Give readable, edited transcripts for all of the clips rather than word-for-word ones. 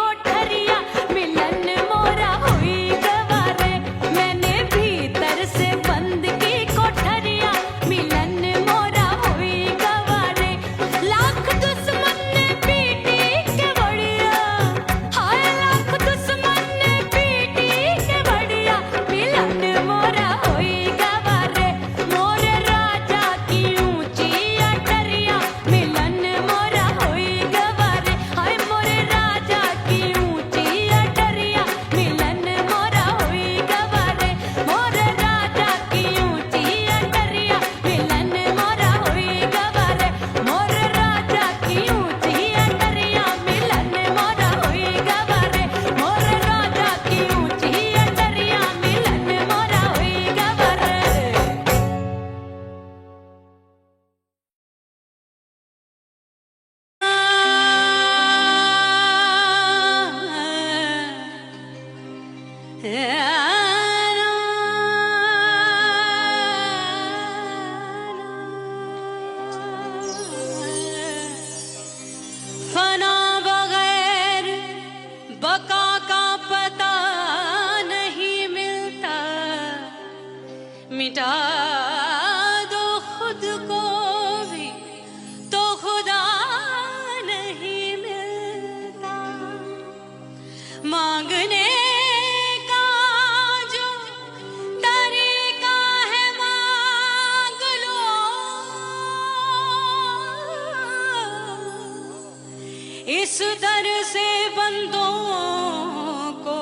कोठरिया मिलन मोरा हुई गवारे। मैंने भीतर से बंद की कोठरिया मिलन मोरा हुई गवारे। लाख दुश्मन ने पीटी के बढ़िया, हाय लाख दुश्मन ने पीटी के बढ़िया मिलन मोरा हुई गवारे। मोरे राजा की ऊंची अटरिया मिलन मोरा हुई गवारे। हाय मोरे राजा की ऊंची अटरिया मिलन मोरा हुई गवारे। मोरे राजा की ऊंची अटरिया मिलन मोरा हुई गवारे। मोरे राजा की ऊंची अटरिया मिलन मोरा हुई गवारे। मोरे राजा की ऊंची अटरिया मिलन मोरा हुई गवारे। फना बगैर बका का पता नहीं मिलता। मिटा दो खुद को भी तो खुदा नहीं मिलता। मांगने का जो तरीका है मांग लो। इस दर से बंदों को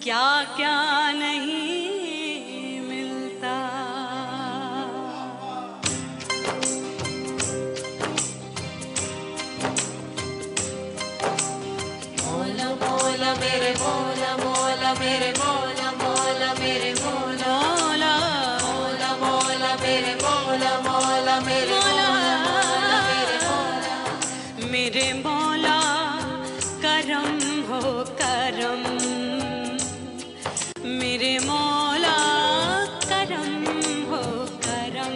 क्या क्या नहीं मिलता। मौला मौला मेरे मौला मौला मेरे मौला मौला मेरे मौला मौला मौला मेरे मौला मौला मेरे मौला मेरे मौला मेरे मौला करम हो करम। मेरे मौला करम हो करम।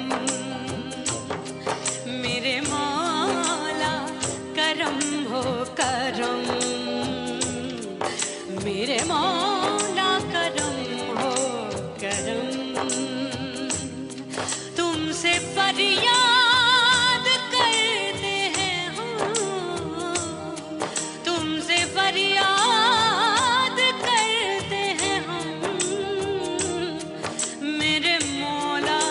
मेरे मौला करम हो करम। मेरे मौला करम हो करम। तुमसे फरियाद करते हैं हम, तुमसे फरियाद करते हैं हम। मेरे मौला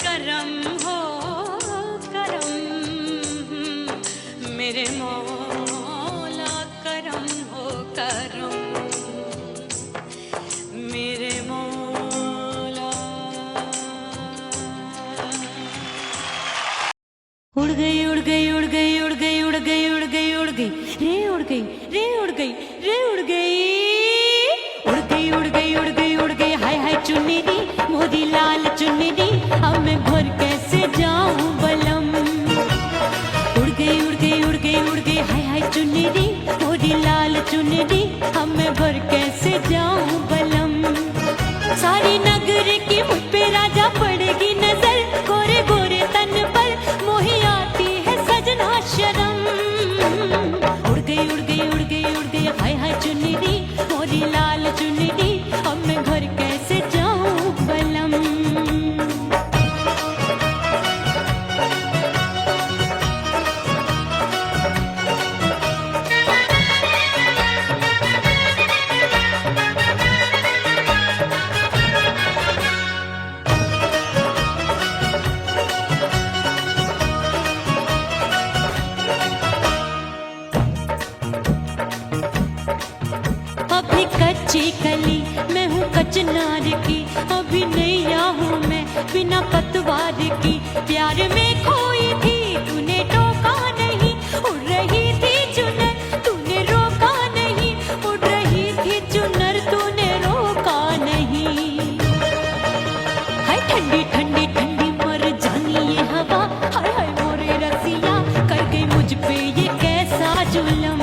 करम हो करम। मेरे मौला करम हो करम। मेरे मौला। उड़ गई उड़ गई उड़ गई उड़ गई उड़ गई उड़ गई उड़ गई रे उड़ गई रे उड़ गई रे उड़ गई उड़ गई उड़ गई उड़ गई उड़ गई। हाय हाय चुन्नी मोदी लाल चुन्नी अब मैं घर कैसे जाऊं बलम। उड़ गई उड़ गई उड़ गई उड़ गई हाय हाय चुन्नी मोदी लाल चुन्नी अब मैं घर कैसे जाऊं बलम। सारी नगर की मुझ पे राजा पड़ेगी नजर। गोरे गोरे तन पर मोही आती है सजना शर्म। उड़ गई उड़ गई उड़ गई उड़ गई हाय हाय चुन्नी मोरी लाल चुन्नी अब मैं घर कैसे जाऊं बलम। अभी कच्ची कली मैं हूँ कचनार की। अभी नैया हूँ मैं बिना पतवार की। प्यार में खोई थी तूने टोका नहीं। उड़ रही थी चुनर तूने रोका नहीं। उड़ रही थी चुनर तूने रोका नहीं। हाय ठंडी ठंडी ठंडी मर जानी ये हवा। हाय हाय मोरे रसिया कर गई मुझ पे ये कैसा जुलम।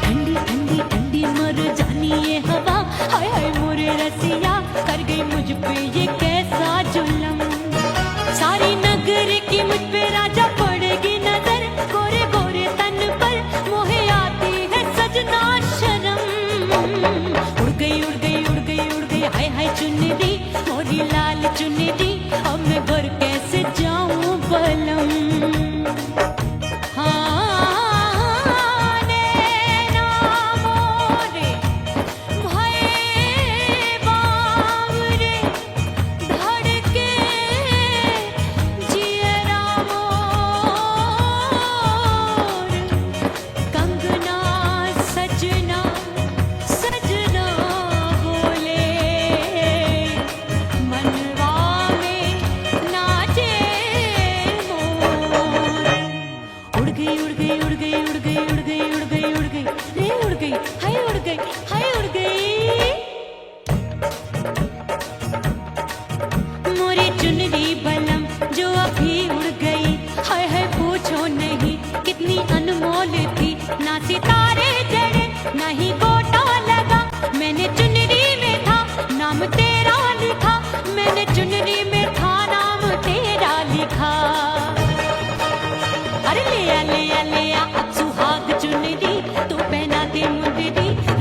ठंडी ठंडी ठंडी मर जानी ये हवा। हाय हाय मोरे रसिया कर गई मुझ पे ये कैसा जुलम। सारी नगर की मुझ पे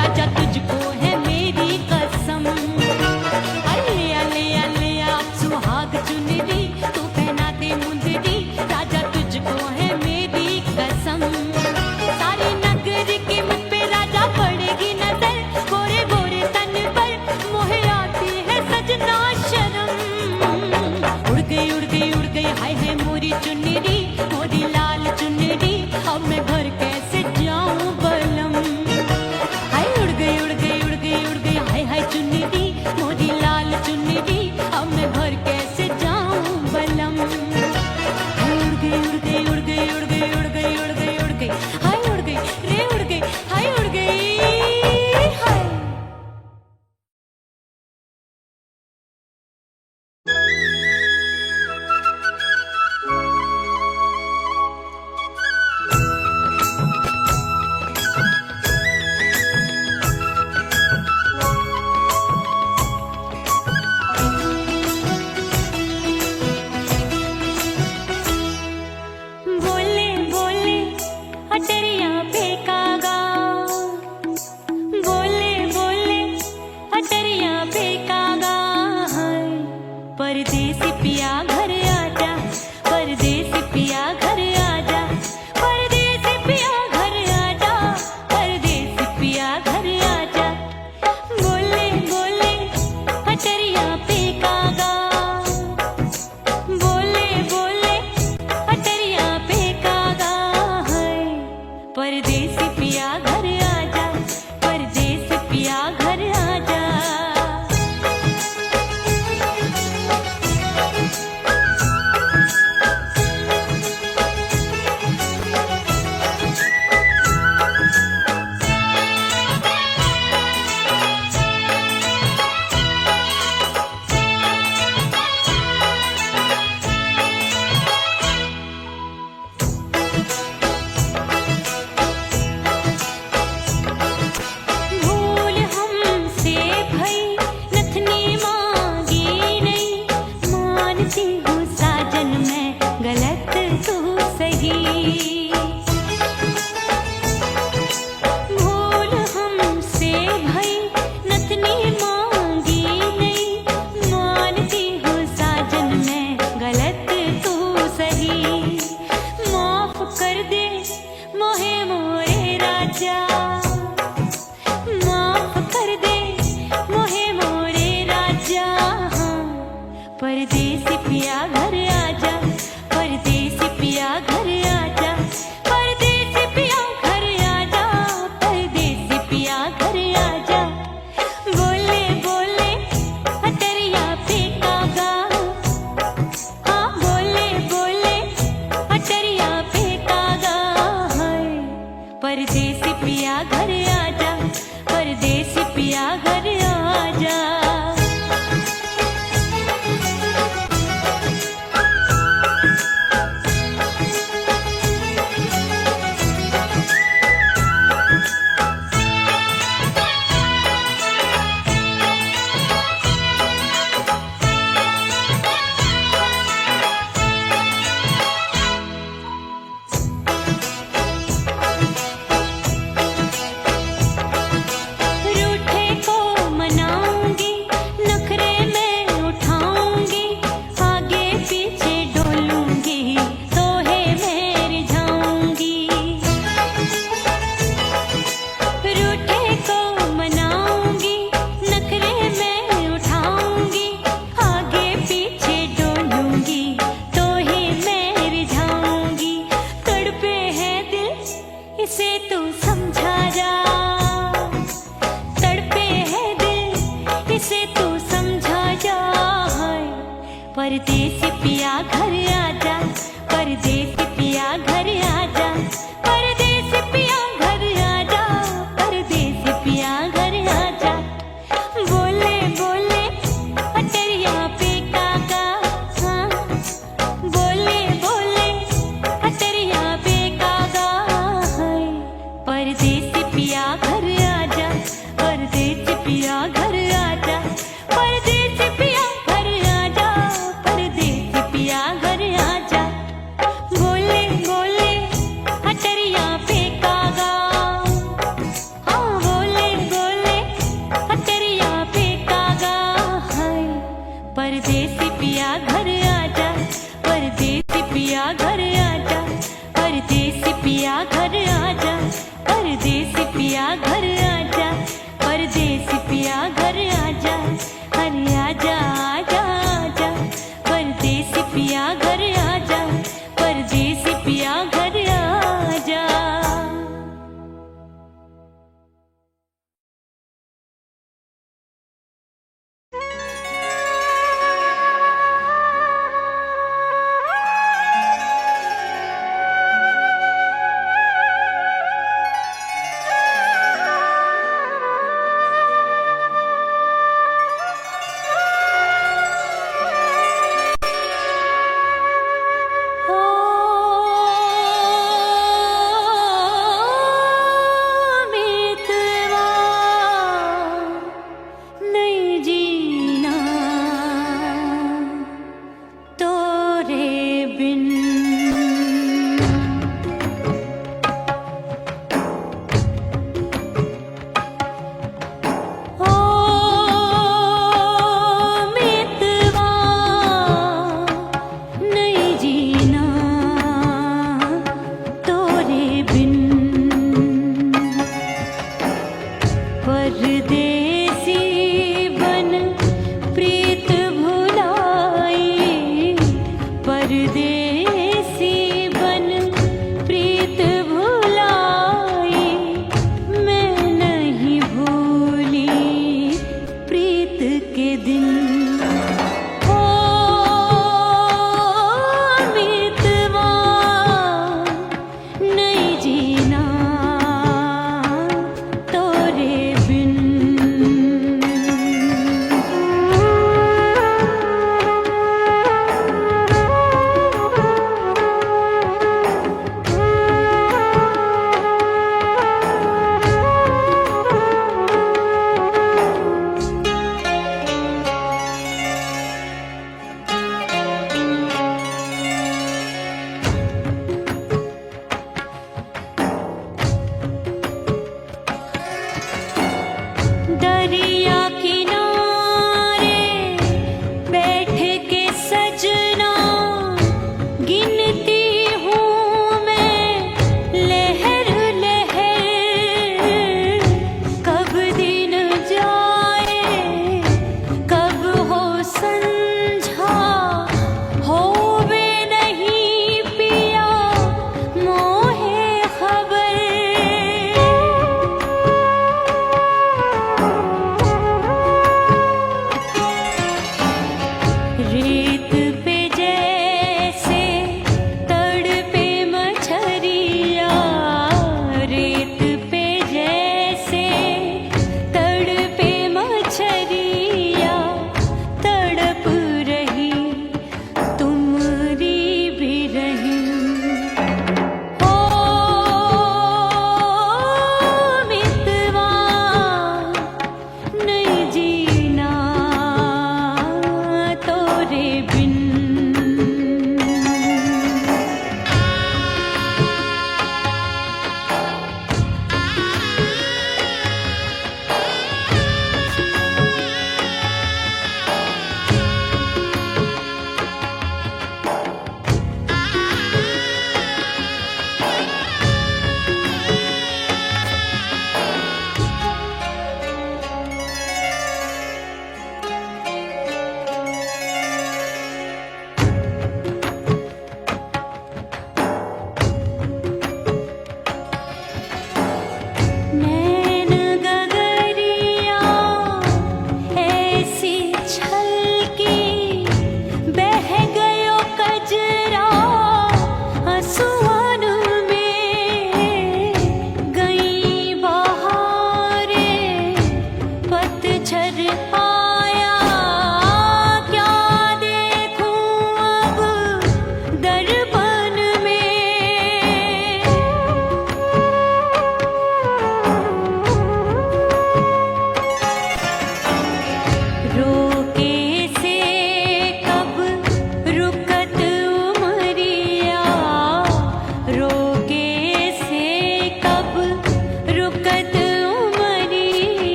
राजा तुझको है मेरी कसम। अलिया लिया लिया सुहाग चुनरी तू पहना दे मुंदरी, राजा तुझको है मेरी कसम। सारी नगरी की मुझ पे राजा पड़ेगी नजर, गोरे गोरे तन पर मोहे आती है सजना शर्म। उड़ गई उड़ गई उड़ गई हाय है मोरी चुनरी, मोरी लाल चुनरी, अब मैं घर कैसे जाऊं बलम। हाय उड़ गई उड़ गई उड़ गई उड़ गई हाय हाय चुनरी, मोरी लाल चुनरी, अब मैं घर कैसे जाऊं बलम। हाय उड़ गई उड़ गई उड़ गई उड़ गई उड़ गई उड़ गई उड़ गई हाय उड़ गई रे उड़ गई हाय उड़ गई हाय। बोले बोले अटरिया पे कागा, बोले बोले अटरिया पे कागा, हाय परदेसी पिया घर आजा, परदेसी पिया घर आजा, परदेसी पिया घर आजा, परदेसी पिया घर आजा। बोले बोले अटरिया पे कागा, बोले बोले अटरिया पे कागा, है परदेसी पिया घर आजा, परदेसी पिया घर आजा। भूल हमसे भई नथनी मांगी नहीं, मानती हूँ साजन मैं गलत तू सही। भूल हमसे भई नथनी मांगी नहीं, मानती हूँ साजन मैं गलत तू सही। माफ कर दे मोहे मोरे राजा, माफ कर दे मोहे मोरे राजा, हाँ परदेसी पिया घर आजा, परदेसी पिया घर आजा, परदेसी पिया घर आजा, परदेसी पिया घर आजा। बोले बोले अटरिया पे कागा, हाँ बोले बोले अटरिया पे कागा, हाय परदेसी पिया घर आजा, परदेसी पिया घर आजा। रूठे को मनाऊंगी, नखरे में उठाऊंगी, आगे पीछे डोलूंगी, तोहे में रिझाऊंगी। रूठे को मनाऊंगी, नखरे में उठाऊंगी, आगे पीछे डोलूंगी, तोहे में रिझाऊंगी। तड़पे है दिल इसे तू समझा जा, तड़पे है दिल इसे तू समझा जा, हाय परदेसी पिया घर आजा, परदेसी पिया घर आजा, परदेसी पिया घर आजा, परदेसी पिया घर आजा। बोले बोले अटरिया पे कागा, हाँ बोले बोले अटरिया पे कागा, हाय परदेसी पिया घर आजा, परदेसी पिया घर आजा, परदेसी पिया घर आजा, परदेसी पिया घर आजा। बोले बोले अटरिया पे कागा, हाँ बोले बोले परदेसी पिया घर आजा, परदेसी पिया घर आजा, अरे आजा आजा आजा, परदेसी पिया घर आजा, परदेसी पिया घर आजा।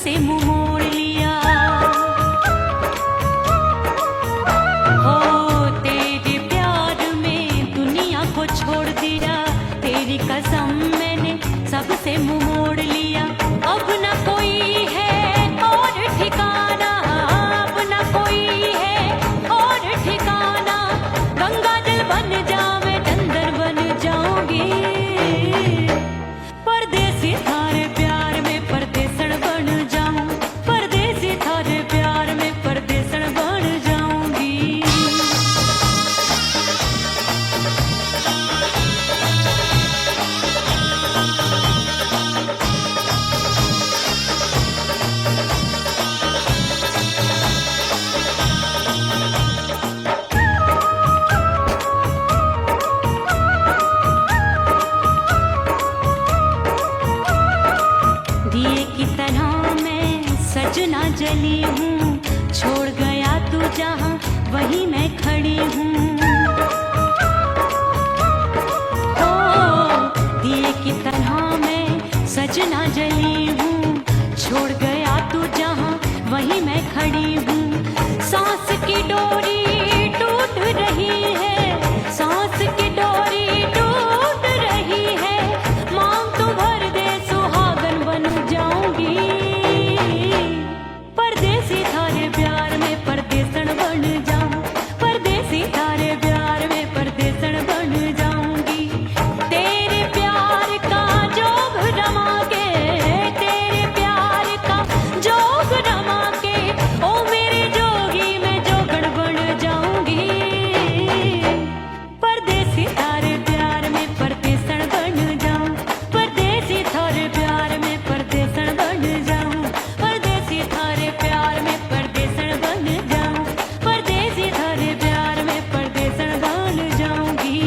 सबसे मुंह मोड़ लिया। हो तेरे प्यार में दुनिया को छोड़ दिया, तेरी कसम मैंने सबसे मुंह मोड़ लिया। अब न कोई है और ठिकाना, अब न कोई है और ठिकाना। गंगा जल बन जावे चंदर बन जाऊंगी, परदेसी थारे प्यार में परदेसण बन जाऊं, परदेसी थारे प्यार में परदेसण बन जाऊंगी। दिए की तरह मैं सजना जली हूँ, छोड़ गया तू जहाँ वहीं मैं खड़ी हूँ। ओ दिए की तरह मैं सजना जली हूँ, छोड़ गया तू जहाँ वहीं मैं खड़ी हूँ। सांस की डोरी टूट रही है, सांस की डोरी टूट रही है। मांग तू भर दे सुहागन बन जाऊंगी, परदेसी थारे प्यार में परदेसण बन जाऊं, परदेसी थारे प्यार में परदेसण बन जाऊंगी। तेरे प्यार का जोग रमा के, तेरे प्यार का जोग रमा के, ओ मेरे जोगी मैं जोगण बन जाऊंगी, परदेसी थारे प्यार में परदेसण बन जाऊं, परदेसी थारे प्यार में परदेसण बन जाऊं, परदेसी थारे प्यार में परदेसण बन जाऊं, परदेसी थारे प्यार में परदेसण बन जाऊंगी।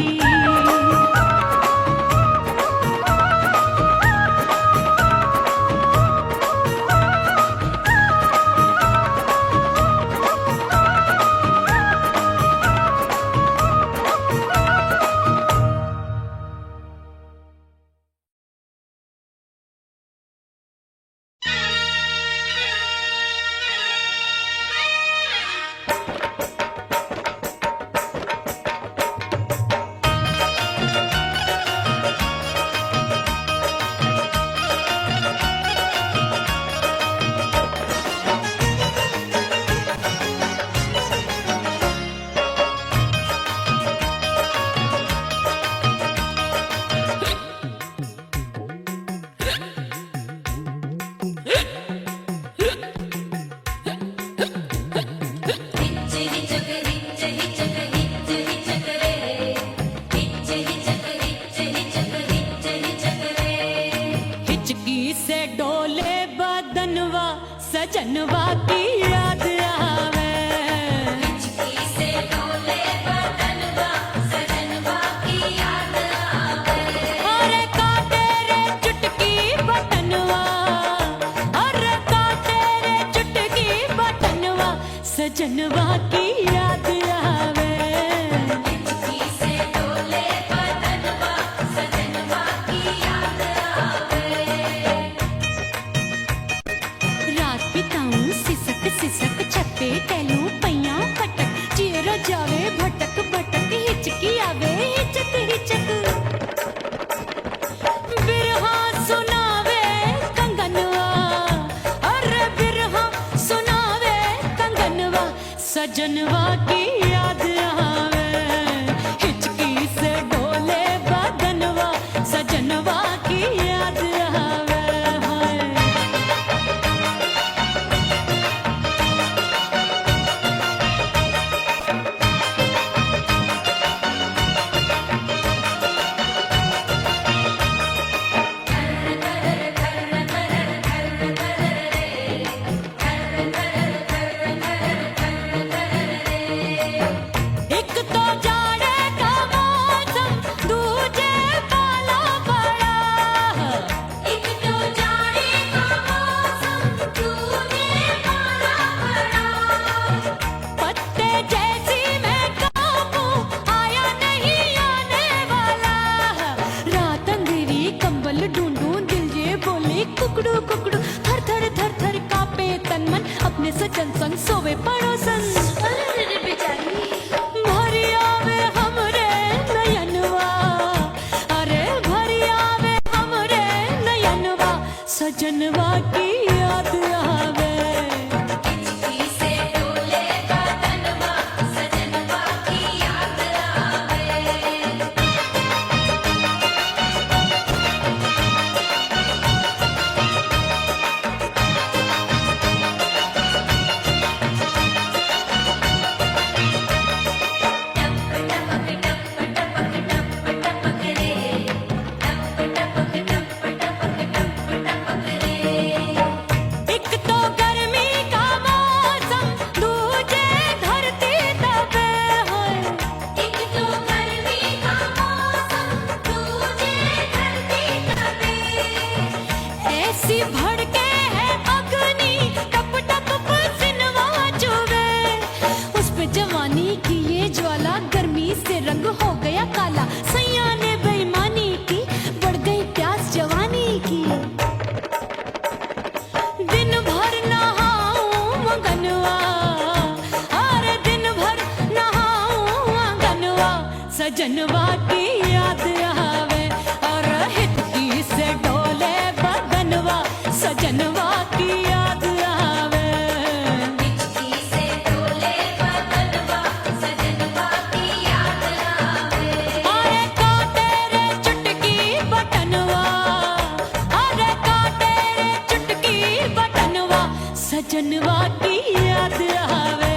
हिचकी से डोले बदनवा सजनवा की याद आवे, हिचकी से डोले बदनवा सजनवा की याद आवे। अरे का तेरे चुटकी बटनवा, अरे का तेरे चुटकी बटनवा सजनवा की याद आवे, हिचकी से डोले बदनवा सजनवा की याद आवे। रात बिताऊं सिसक सिसक छत्ते टहलूं पैया पटक, चेहरा जावे भटक भटक, हिचकी आवे हिचक हिचक। बिरहा सुनावे कंगनवा, अरे बिरहा सुनावे कंगनवा सजनवा की याद आवे, हिचकी से डोले बदनवा सजनवा की याद आवे। हाय सजनवा की याद आवे। हिचकी से डोले बदनवा सजनवा की याद आवे। एक तो गर्मी का मौसम, दूजे धरती दबे है। एक तो गर्मी का मौसम, दूजे धरती दबे। ऐसी भड़के है अग्नि, टप टप पसीनवा चुभे। उस पे जवानी की ये ज्वाला, गर्मी से रंग हो गया काला। सैया ने बेईमानी की, बढ़ गई प्यास जवानी की। दिन भर नहाऊं मगनवा, अरे दिन भर नहाऊं मगनवा, सजनवा की याद आवे। और हिचकी से डोले बदनवा, सजनवा की याद आवे। हिचकी से डोले बदनवा सजनवा की याद आवे। अरे काटे रे चुटकी बटनवा, अरे काटे रे चुटकी बटनवा, सजनवा की याद आवे।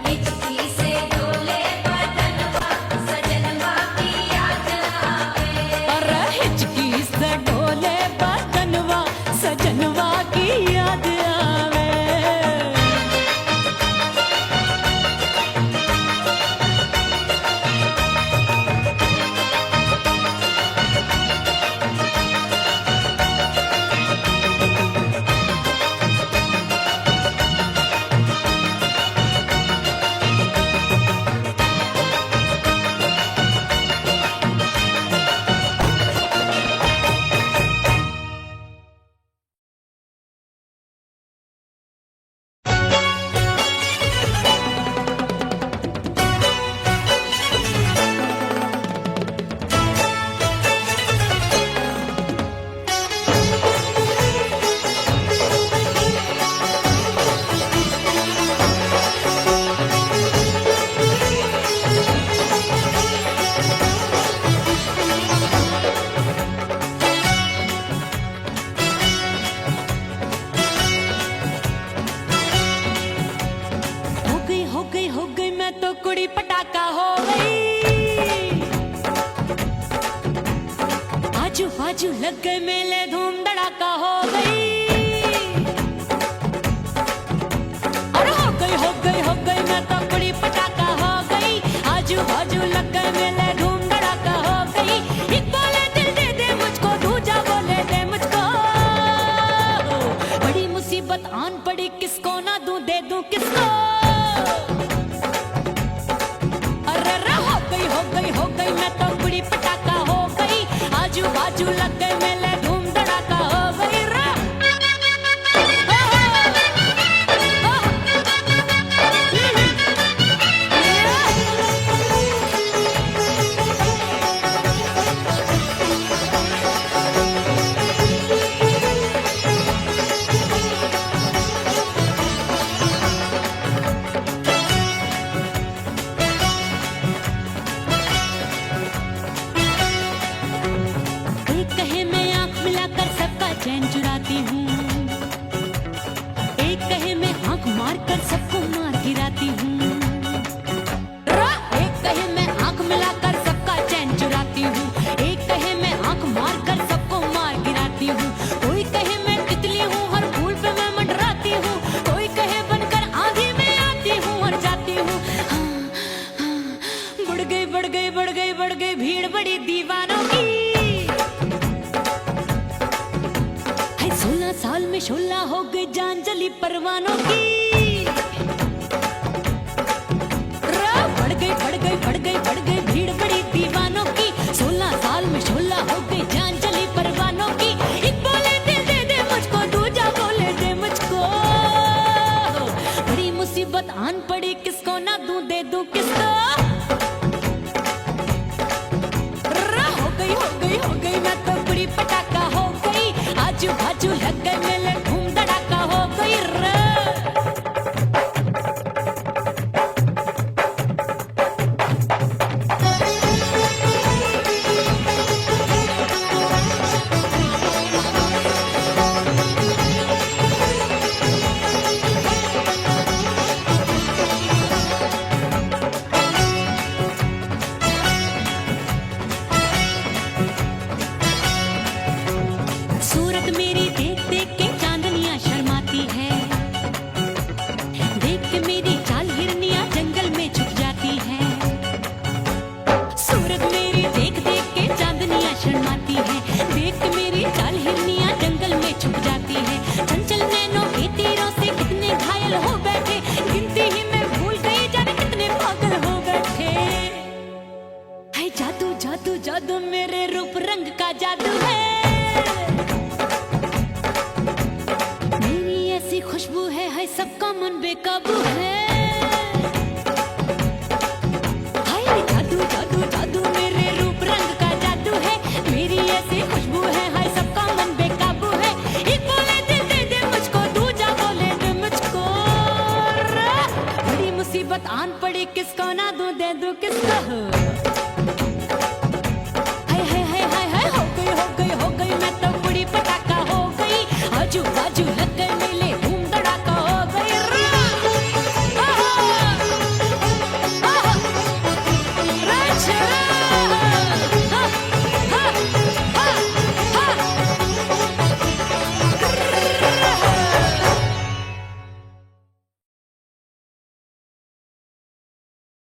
हिचकी से डोले बदनवा सजनवा की याद आवे। अरे हिचकी से डोले बदनवा, सजनवा की याद आवे। हो गई मैं तो कुड़ी पटाखा हो गई। आजू बाजू लग गए मेले, धूम धड़ाका हो गई। और हो गई मैं तो कुड़ी पटाखा हो गई। आजू बाजू लग गए मेले, धूम धड़ाका हो गई। एक बोले दिल दे दे मुझको, दूजा बोले दे मुझको। बड़ी मुसीबत आन पड़ी, किसको ना दूं दे दूं किसको। हो गई मैं तो कुड़ी पटाखा हो गई। आजू बाजू लग गए मेले, धूम धड़ाका हो गई रा। एक कहे मैं आंख मिलाकर सबका चैन चुराती हूँ, एक कहे मैं आंख मारकर सबको मार गिराती हूँ। एक कहे मैं आंख मिलाकर सबका चैन चुराती हूँ, एक कहे मैं आंख मारकर सबको मार गिराती हूँ। कोई कहे मैं तितली हूँ, हर फूल पे मैं मंडराती हूँ। कोई कहे बनकर आंधी में आती हूँ और जाती हूँ। बढ़ गई भीड़ बड़ी दीवानों की। 16 साल में शोला हो गई, जान जली परवानों की। बढ़ गई भीड़ बड़ी दीवानों की। 16 साल में शोला हो गई, जान जली परवानों की। एक बोले दिल दे दे मुझको, दूजा बोले दे मुझको। बड़ी मुसीबत आन पड़ी, किसको ना दूं दे दूं किसको। हो गई मैं तो कुड़ी पटाखा हो गई। आजू बाजू लग गई जादू मेरे रूप रंग का जादू है। मेरी ऐसी खुशबू है सबका मन बेकाबू है। हाय जादू जादू जादू मेरे रूप रंग का जादू है। मेरी ऐसी खुशबू है हाय सबका मन बेकाबू है। एक बोले दिल दे दे मुझको, दूजा बोले दे मुझको। बड़ी मुसीबत आन पड़ी, किसको ना दूं दे दूं किसको। हो गई मैं तो बड़ी पटाखा हो गई। आजू बाजू लग गए मेले, धूम धड़ाका हो गई।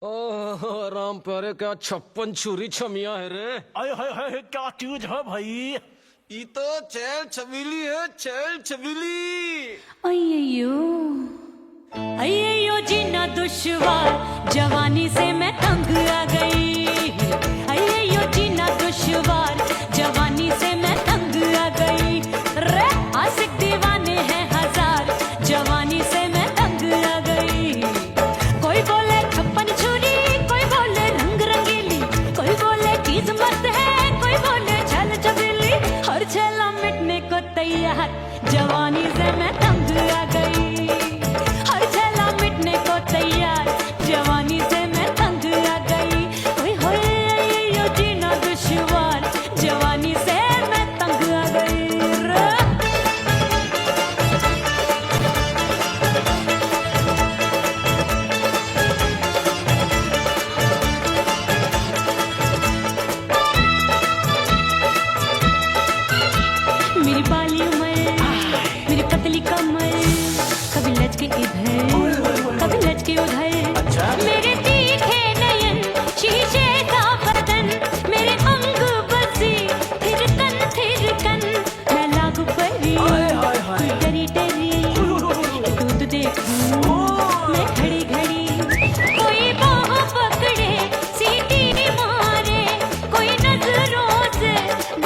ओह राम प्यारे, क्या 56 छुरी छमिया है रे। आय हाय हाय, क्या चीज है भाई? ये तो चैल छबीली है, चैल छबीली। अय्यो जीना दुश्वार, जवानी से मैं तंग आ गई। अय्यो जीना दुश्वार, जवानी से मैं तंग आ गई। रे आशिक दीवाने हैं हजार, जवानी से मैं तंग आ गई। कोई बोले 56 छुरी, कोई बोले रंग रंगीली, कोई बोले चीज मस्त है, कोई बोले छल छबीली। हर छेला मिटने को तैयार, जवानी से मैं तंग आ गई। हर छेला मिटने को तैयार, जवानी से मैं तंग आ गई। ओए होए यो जीना दुश्वार, जवानी से मैं तंग आ गई। मेरी बाली उमर, मेरी पतली कमर, कभी लचके इधर कभी लचके उधर। मेरे तीखे नयन, शीशे का बदन, मेरे अंग बसी थिरकन। मैं लागू परी, तू डरी डरी, दूध देखूं मैं घड़ी घड़ी। कोई बाह पकड़े, सीटी मारे, कोई नजरों से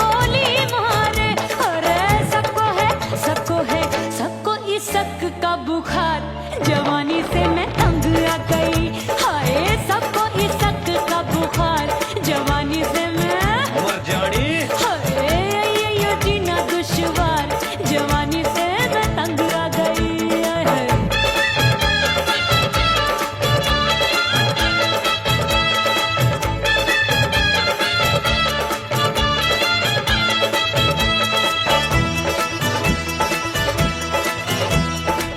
गोली मारे। अरे सबको इस शक का बुखार, जवानी से मैं तंग आ गई। हाय सबको इस शक का बुखार, जवानी से मैं मर जानी। हाय यो जीना दुश्वार, जवानी से मैं तंग आ गई। हाय।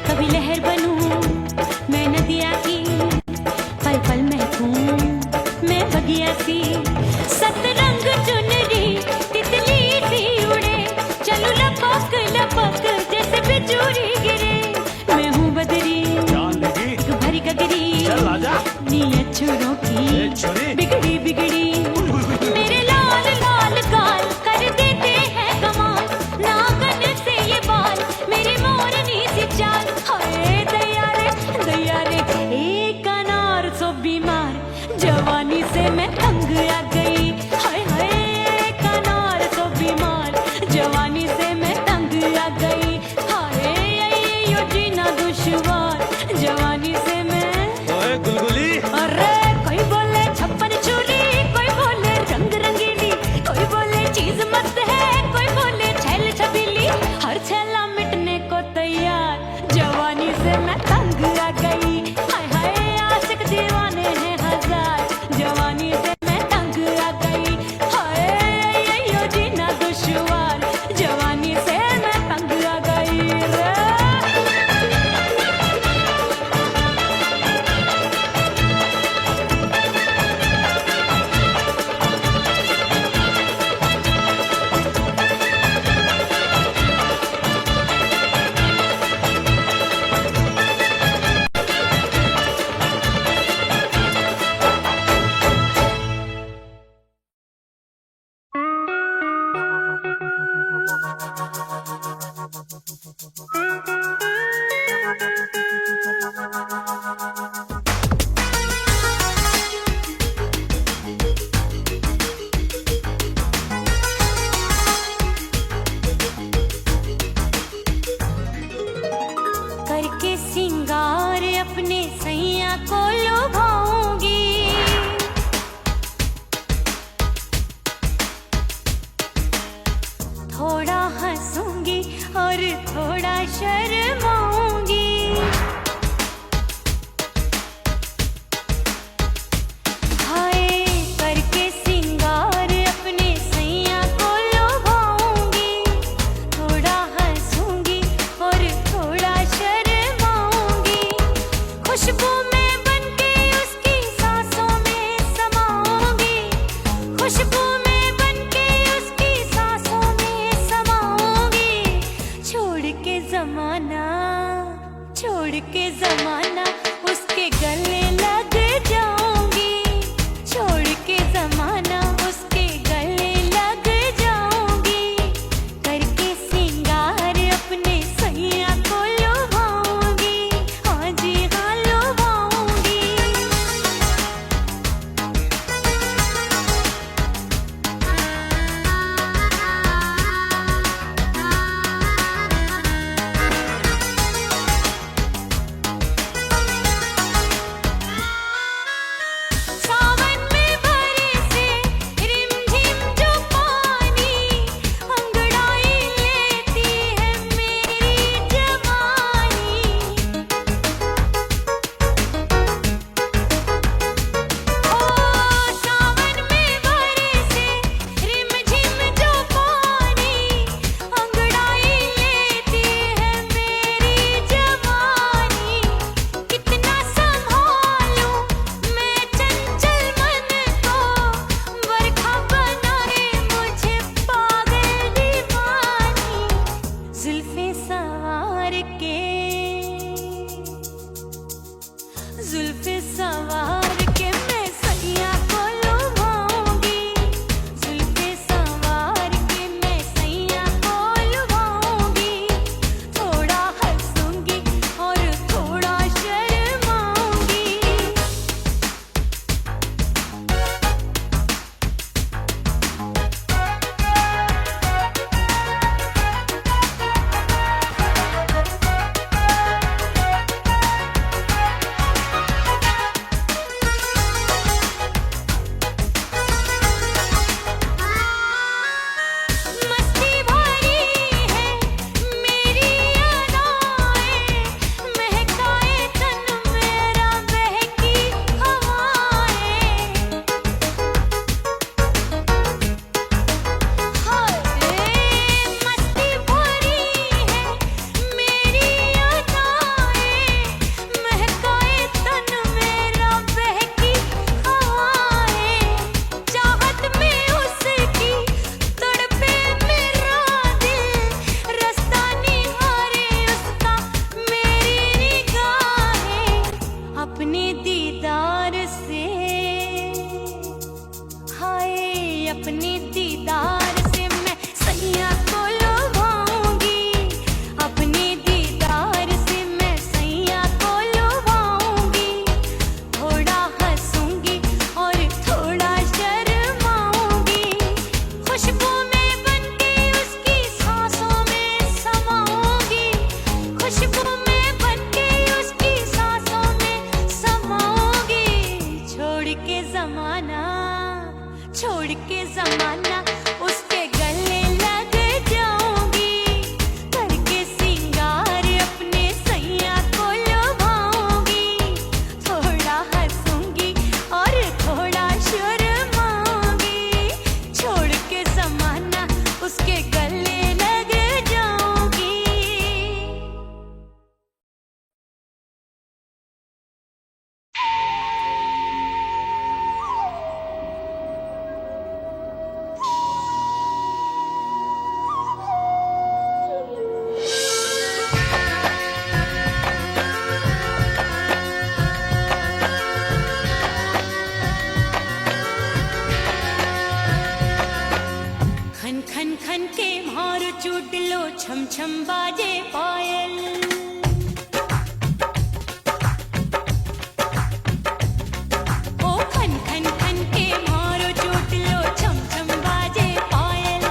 कभी लहर बनूं मैं नदिया की, पल पल महकूं मैं बगिया सी। सतरंग चुनरी तितली सी उड़े, चलूं लपक लपक जैसे बिजुरी गिरे। मैं हूँ बदरी, जान लगी? एक भरी गगरी, चल आजा। नीयत छुरों ए की छुरी। बिगड़ी बिगड़ी। मेरे लाल लाल गाल कर देते हैं कमाल, नागन से ये बाल मेरी मोरनी सी चाल। हाय दैया रे एक अनार सो बीमार, जवानी से मैं तंग आ गई। हाय हाय एक अनार सो बीमार, जवानी से मैं तंग आ गई। हाय यो जीना दुश्वार, जवानी से मैं। ओए गुलगुली, अरे कोई बोले 56 छुरी, कोई बोले रंग रंगीली, कोई बोले चीज मस्त है, कोई बोले छैल छबीली। हर छेला मिटने को तैयार, जवानी से मैं तंग आ गई। हाय हाय आशिक दीवाने हैं हजार, जवानी से मैं तंग आ गई। हाय यो जीना दुश्वार, जवानी से मैं तंग आ गई रे। शर्माऊंगी। हाय करके सिंगार अपने सैया को लुभाऊंगी। थोड़ा हंसूंगी और थोड़ा शर्माऊंगी। खुशबू में बनके उसकी सांसों में समाऊंगी। खुशबू में बनके उसकी सांसों में समाऊंगी। छोड़ के जमाना उसके गले लग जाऊंगी। छोड़ के जमाना उसके गले लग जाऊंगी। करके सिंगार अपने सैया को लुभाऊंगी। हाँ जी हाँ लुभाऊंगी। सावन में बरसे रिमझिम जो पानी, अंगड़ाई लेती है मेरी जवानी। ओ सावन में बरसे रिमझिम जो पानी, अंगड़ाई लेती है मेरी जवानी। कितना संभालूं मैं चंचल मन को, बरखा बनाए मुझे पागल दीवानी। जुल्फे सवार के मैं सैया को लुभाऊंगी। जुल्फे सवार के मैं सैया को लुभाऊंगी। थोड़ा हंसूंगी और थोड़ा शर्माऊंगी। मस्ती भरी है मेरी अदाएं, महकाए तन मेरा बहकी हवाएं। हाय मस्ती भरी है मेरी अदाएं, महकाए तन मेरा बहकी हवाएं। चाहत में उसकी तड़पे मेरा दिल, रास्ता निहारे उसका मेरी निगाहें। अपने दीदार से हाय अपने दीदार से मैं सैया को लुभाऊंगी। अपने दीदार से मैं सैया को लुभाऊंगी। थोड़ा हंसूंगी और थोड़ा शर्माऊंगी। खुशबू में बनके उसकी सांसों में समाऊंगी। खुशबू में बनके उसकी सांसों में समाऊंगी। छोड़ के जमाना उसके गले लग जाऊंगी। करके सिंगार अपने सैया को लुभाऊंगी। थोड़ा हंसूंगी और थोड़ा शर्माऊंगी। छोड़ के जमाना उसके गले लग जाऊंगी। खन खन खन के मार चुटलो, छम छम बाजे पायल। ओ खन खन खन के मारो चुटलो, छम छम बाजे पायल।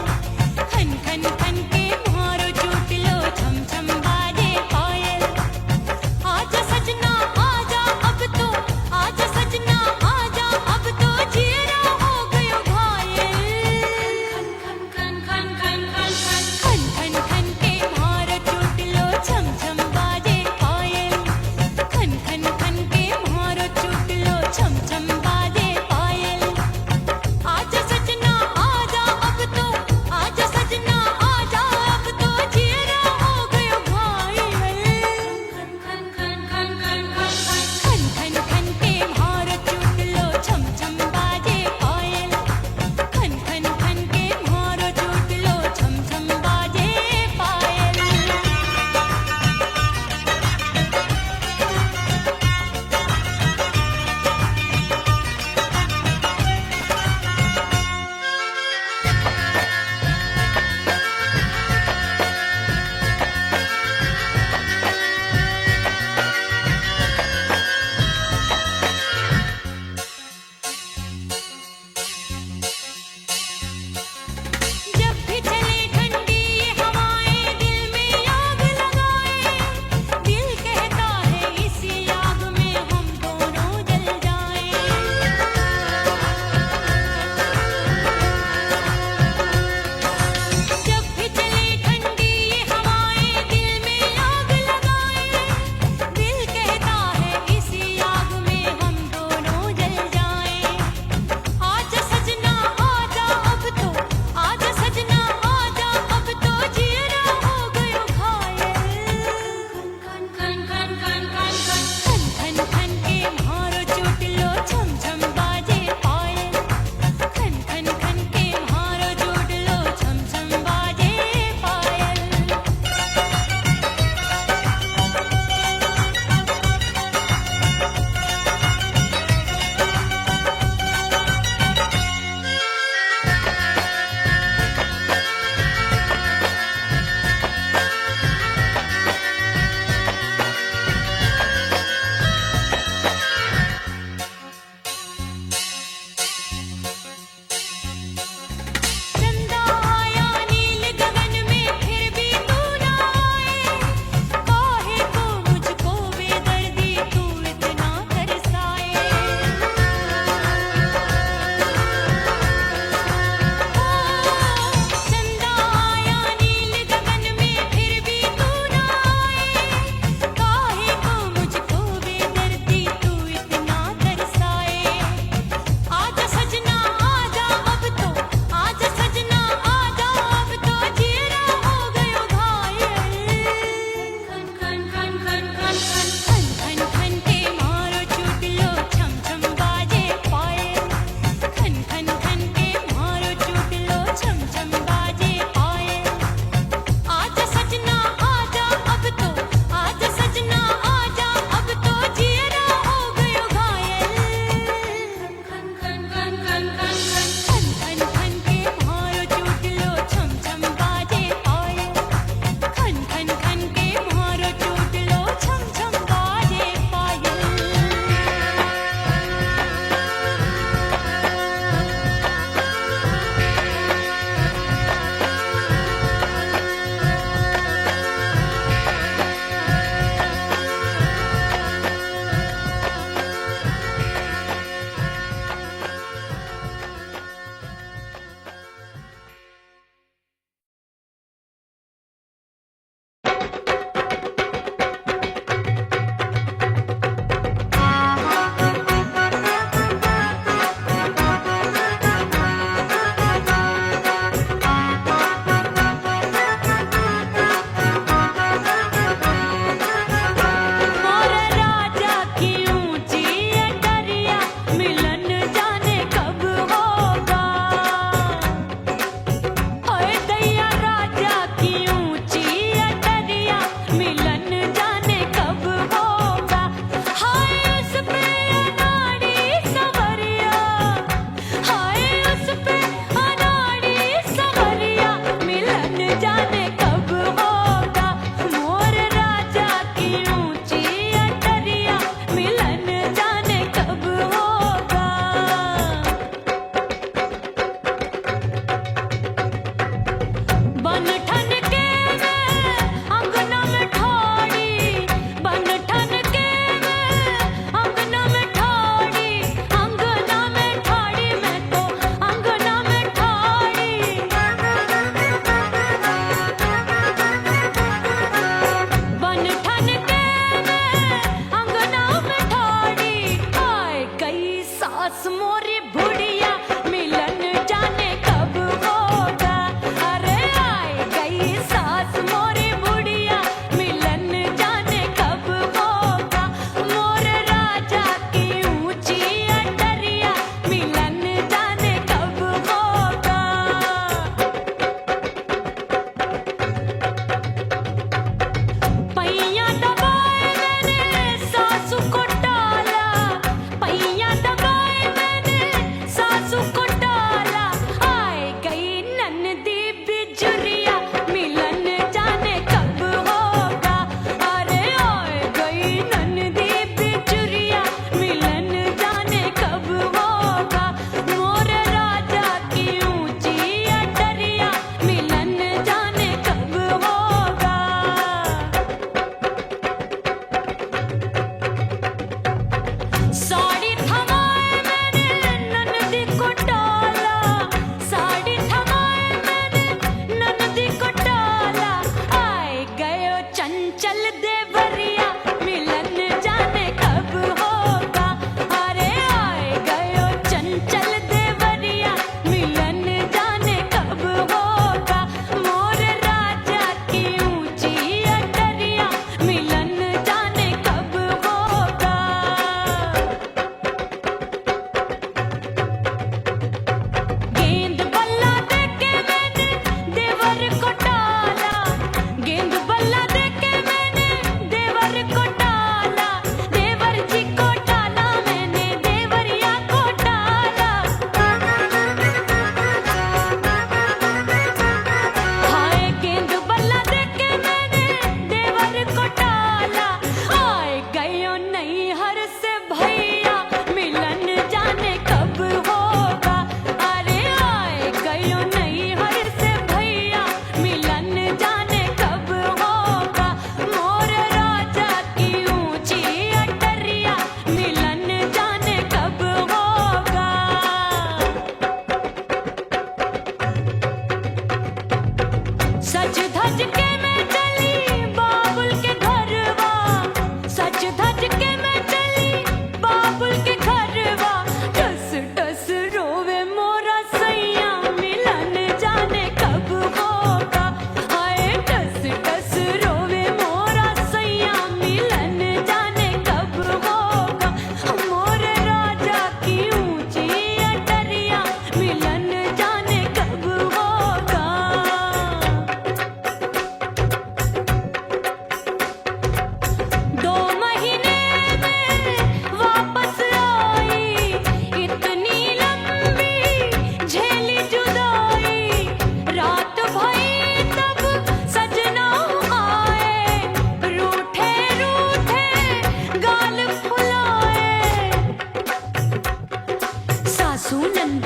खन खन खन के मारो चुटलो, छम छम बाजे पायल। आजा सजना आजा अब तो, आजा सजना आजा अब तो, जियरा हो गयो घायल। खन खन खन खन खन खन खन खन के मारो चुटलो, छम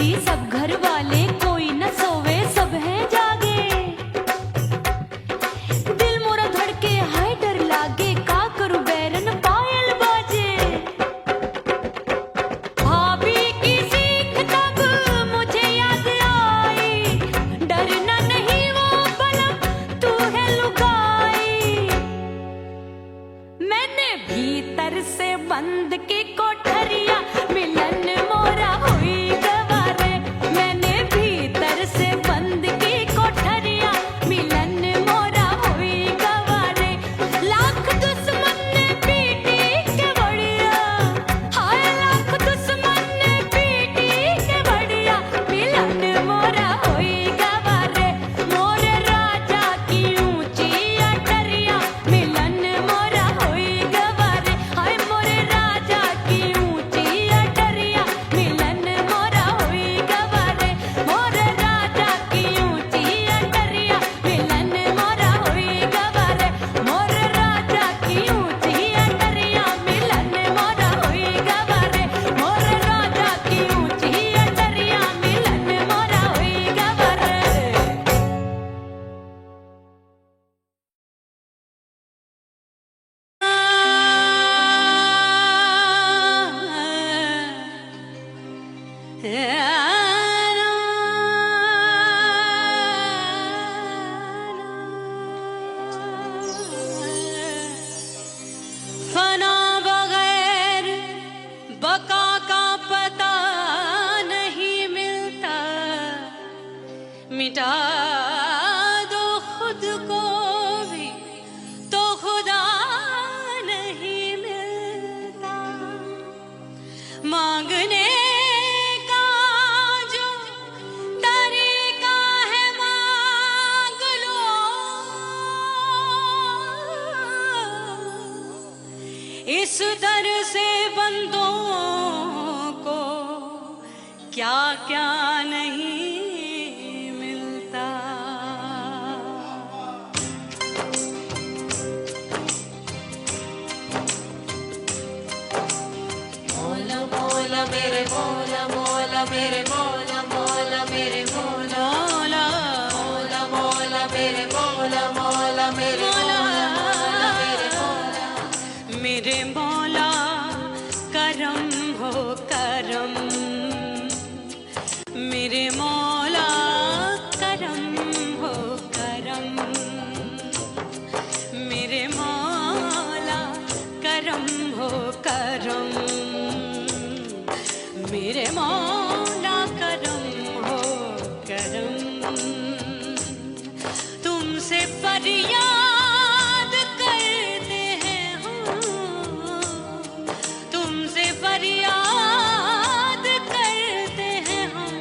बेटी सब घर वाले कोई न सोवे सब हैं जागे। दिल मोरा धड़के हाय डर लागे का करूं बैरन पायल बाजे। भाभी की सीख तब मुझे याद आई, डरना नहीं वो बलम तू है लुगाई। मैंने भीतर से बंद की कोठरिया मिलन मोरा हुई गवारे। मैंने भीतर से बंद की कोठरिया मिलन मोरा हुई गवारे। लाख दुश्मन ने पीटी के बढ़िया, हाय लाख दुश्मन ने पीटी के बढ़िया मिलन मोरा हुई गवारे। मोरे राजा की ऊंची अटरिया मिलन मोरा हुई गवारे। हाय मोरे राजा की ऊंची अटरिया मिलन मोरा हुई गवारे। मोरे राजा की ऊंची अटरिया मिलन मोरा हुई गवारे। मोरे राजा की ऊंची अटरिया मिलन मोरा हुई गवारे। मोरे राजा की ऊंची अटरिया मिलन मोरा हुई फना बगैर बका का पता नहीं मिलता। मिटा दो खुद को भी तो खुदा नहीं मिलता। मांगने का जो तरीका है मांग लो। इस दर से बंदों को क्या क्या नहीं मिलता। मोला मोला मेरे मोला मोला मेरे मोला मोला मेरे मोला मोला मोला मेरे मोला मोला मेरे मोला मोला मेरे मोला। मेरे मौला करम हो करम। मेरे मौला करम हो करम। मेरे मौला करम हो करम। मेरे मौला करम हो करम। तुमसे फरियाद करते हैं हम, तुमसे फरियाद करते हैं हम।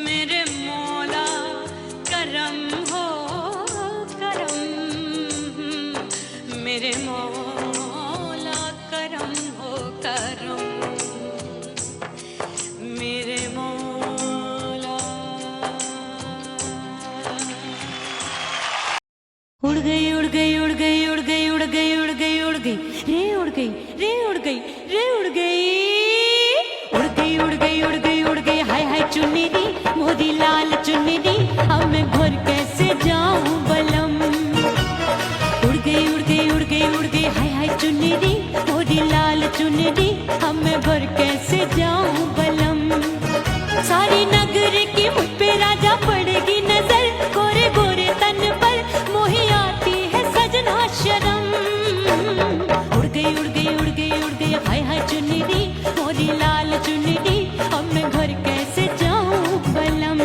मेरे मौला करम हो करम। मेरे मौला करम हो करम। मेरे मौला। उड़ गई उड़ गई उड़ गई उड़ गई उड़ गई उड़ गई उड़ गई रे उड़ गई रे उड़ गई रे उड़ गई उड़ गई उड़ गई उड़ गई उड़ गई। हाय हाय चुन्नी मोदी लाल चुन्नी अब मैं घर कैसे जाऊं बलम। उड़ गई उड़ गई उड़ गई उड़ गई हाय हाय चुन्नी मोदी लाल चुन्नी अब मैं घर कैसे जाऊं बलम। सारी नगर की मुझ पे राजा पड़ेगी नजर। गोरे गोरे तन पर मोही आती है सजना शर्म। उड़ गई उड़ गई उड़ गई उड़ गई हाय हाय चुन्नी मोरी लाल चुन्नी अब मैं घर कैसे जाऊं बलम।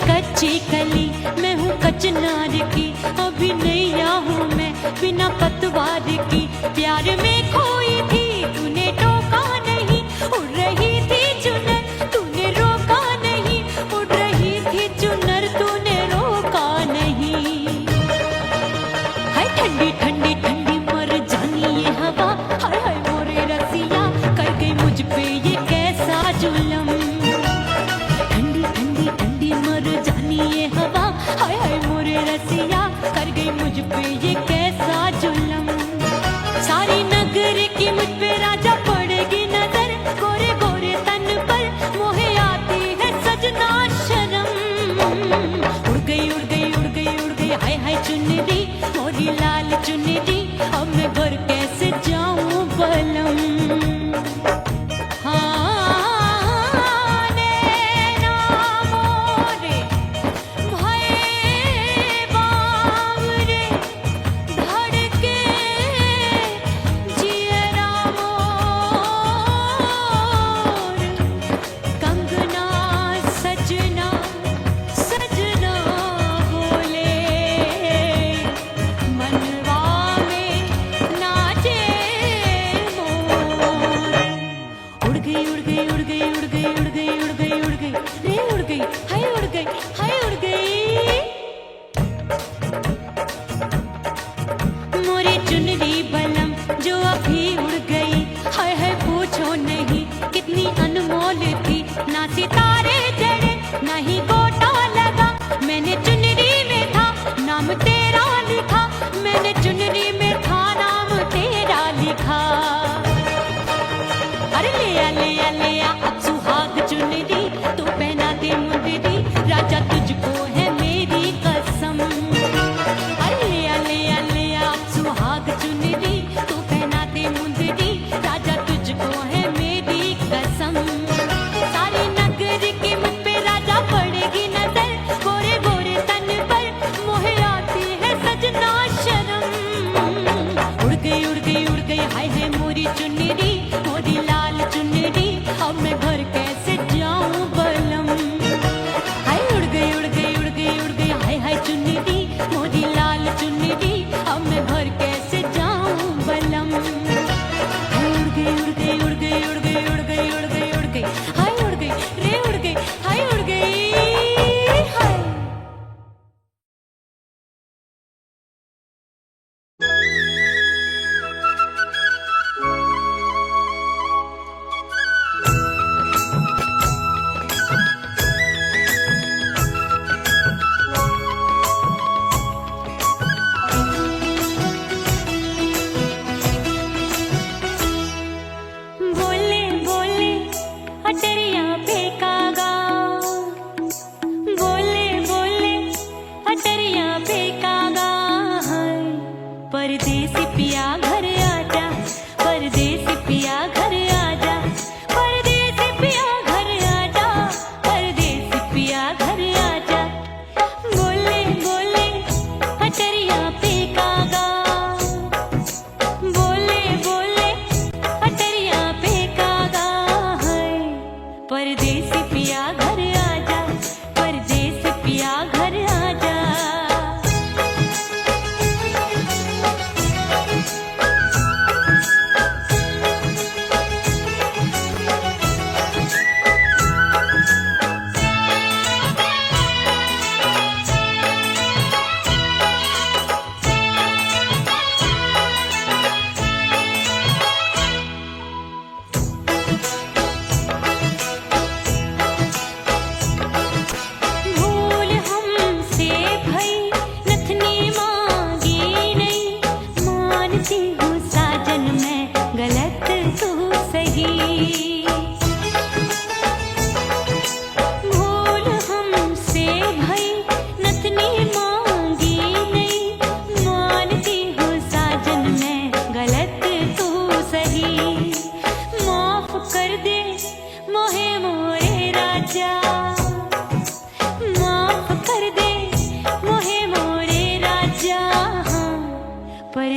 कच्ची कली मैं हूँ कचनार की। अभी नैया हूँ मैं बिना पतवार की। प्यार में खोई थी तूने टोका नहीं। उड़ रही थी चुनर तूने रोका नहीं। उड़ रही थी चुनर तूने रोका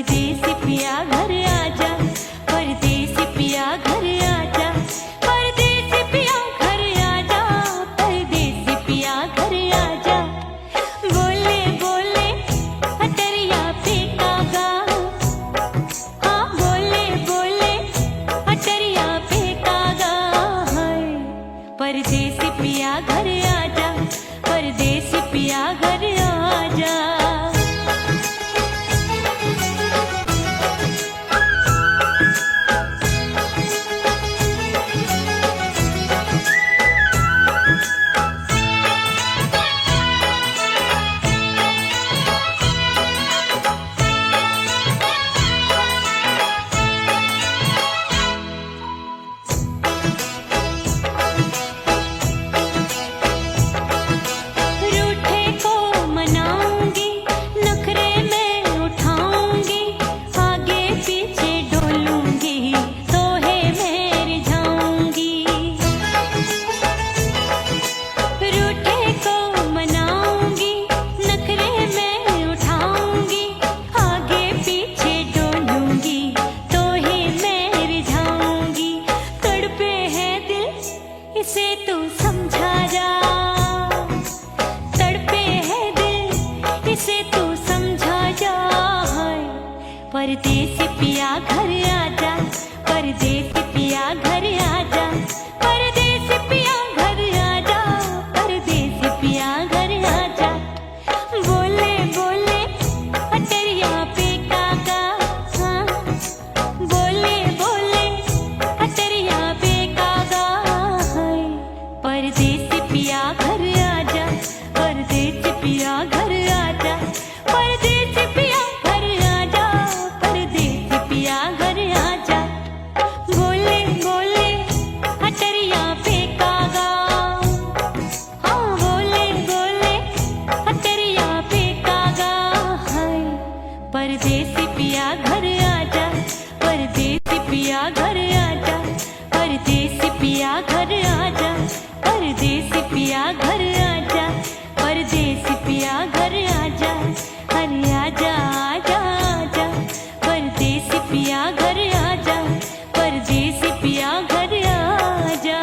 परदेसी पिया घर आजा, परदेसी पिया घर आजा, परदेसी पिया घर आजा, परदेसी पिया घर आजा। बोले बोले अटरिया पे कागा, हाँ बोले बोले अटरिया पे कागा है। परदेसी पिया घर आजा, परदेसी पिया घर आजा। रूठे को मनाऊंगी, नखरे में उठाऊंगी, आगे पीछे डोलूंगी, तो है मैं जाऊंगी। रूठे को मनाऊंगी, नखरे में उठाऊंगी, आगे पीछे डोलूंगी, तो है मैं जाऊंगी। तड़पे है दिल इसे तू समझा जा, तड़पे है दिल इसे तू समझा जा। परदेसी पिया घर आजा, परदेसी पिया घर आजा, परदेसी पिया घर आजा, परदेसी पिया घर आजा। बोले बोले अटरिया पे कागा, हाँ बोले बोले अटरिया पे कागा है। परदेसी पिया घर आजा, परदेसी पिया घर आजा, परदेसी पिया घर आजा, परदेसी पिया घर आजा। बोले बोले अटरिया पे कागा, हाँ बोले बोले अटरिया पे कागा है। परदेसी पिया घर आजा, परदेसी पिया घर आजा, परदेसी पिया घर आजा, परदेसी पिया घर आजा, परदेसी पिया घर आजा। अरे आजा आजा आजा, परदेसी पिया घर आजा, परदेसी पिया घर आजा।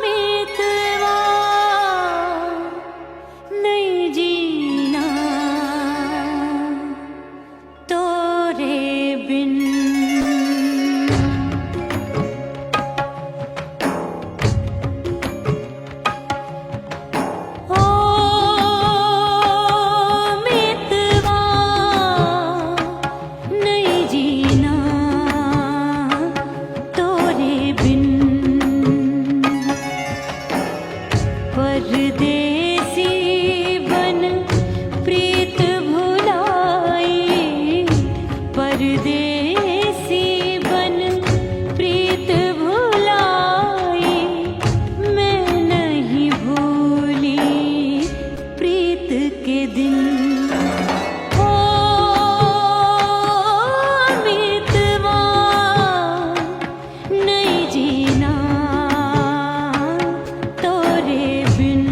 मितवा नहीं जीना तोरे बिन, ओ मितवा नहीं जीना तोरे बिन। परदेसी बन प्रीत भुलाई, परदेसी बन प्रीत भुलाई, मैं नहीं भूली प्रीत के दिन। ओ मितवा नहीं जीना तोरे बिन।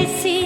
ऐसी